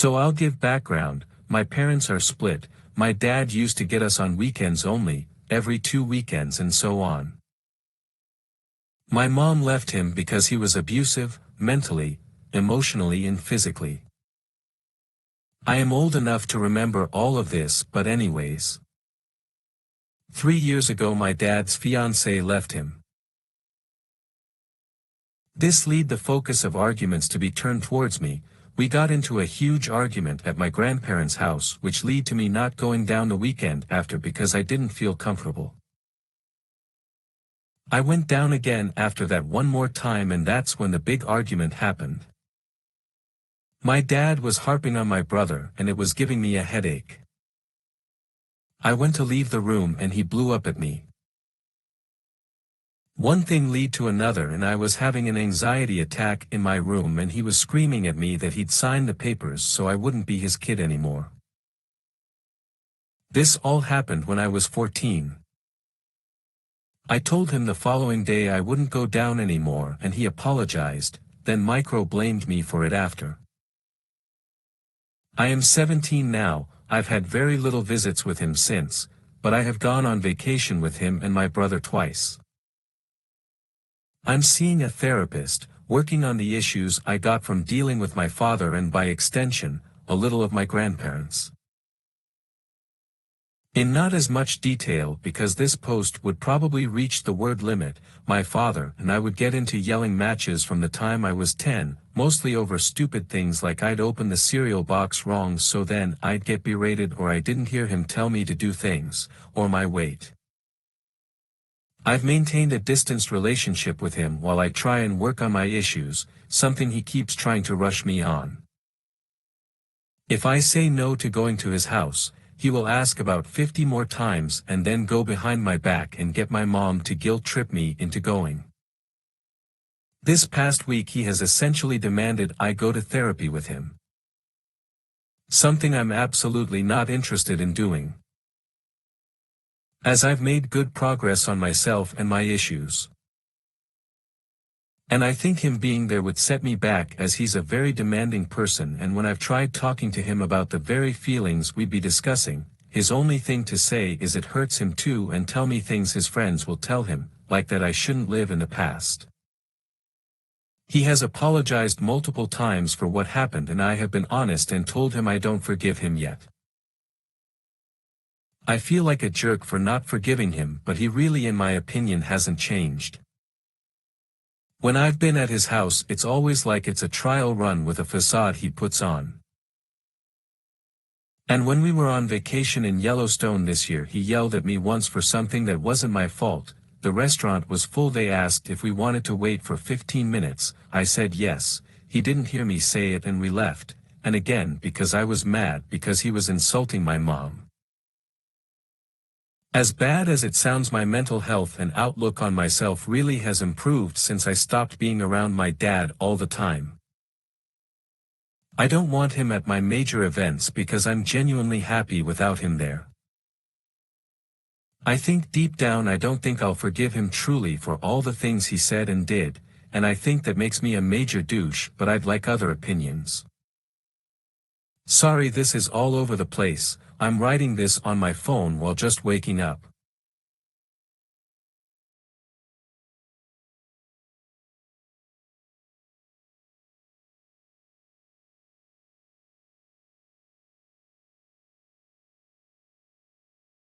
So I'll give background. My parents are split. My dad used to get us on weekends only, every 2 weekends and so on. My mom left him because he was abusive, mentally, emotionally and physically. I am old enough to remember all of this, but anyways. 3 years ago my dad's fiancée left him. This led the focus of arguments to be turned towards me. We got into a huge argument at my grandparents' house which led to me not going down the weekend after because I didn't feel comfortable. I went down again after that one more time and that's when the big argument happened. My dad was harping on my brother and it was giving me a headache. I went to leave the room and he blew up at me. One thing led to another and I was having an anxiety attack in my room and he was screaming at me that he'd sign the papers so I wouldn't be his kid anymore. This all happened when I was 14. I told him the following day I wouldn't go down anymore and he apologized, then micro-blamed me for it after. I am 17 now. I've had very little visits with him since, but I have gone on vacation with him and my brother twice. I'm seeing a therapist, working on the issues I got from dealing with my father and by extension, a little of my grandparents. In not as much detail because this post would probably reach the word limit, my father and I would get into yelling matches from the time I was 10, mostly over stupid things like I'd open the cereal box wrong so then I'd get berated or I didn't hear him tell me to do things, or my weight. I've maintained a distanced relationship with him while I try and work on my issues, something he keeps trying to rush me on. If I say no to going to his house, he will ask about 50 more times and then go behind my back and get my mom to guilt-trip me into going. This past week he has essentially demanded I go to therapy with him. Something I'm absolutely not interested in doing, as I've made good progress on myself and my issues. And I think him being there would set me back as he's a very demanding person and when I've tried talking to him about the very feelings we'd be discussing, his only thing to say is it hurts him too and tell me things his friends will tell him, like that I shouldn't live in the past. He has apologized multiple times for what happened and I have been honest and told him I don't forgive him yet. I feel like a jerk for not forgiving him but he really in my opinion hasn't changed. When I've been at his house it's always like it's a trial run with a facade he puts on. And when we were on vacation in Yellowstone this year he yelled at me once for something that wasn't my fault. The restaurant was full. They asked if we wanted to wait for 15 minutes, I said yes, he didn't hear me say it and we left, and again because I was mad because he was insulting my mom. As bad as it sounds, my mental health and outlook on myself really has improved since I stopped being around my dad all the time. I don't want him at my major events because I'm genuinely happy without him there. I think deep down I don't think I'll forgive him truly for all the things he said and did, and I think that makes me a major douche, but I'd like other opinions. Sorry this is all over the place. I'm writing this on my phone while just waking up.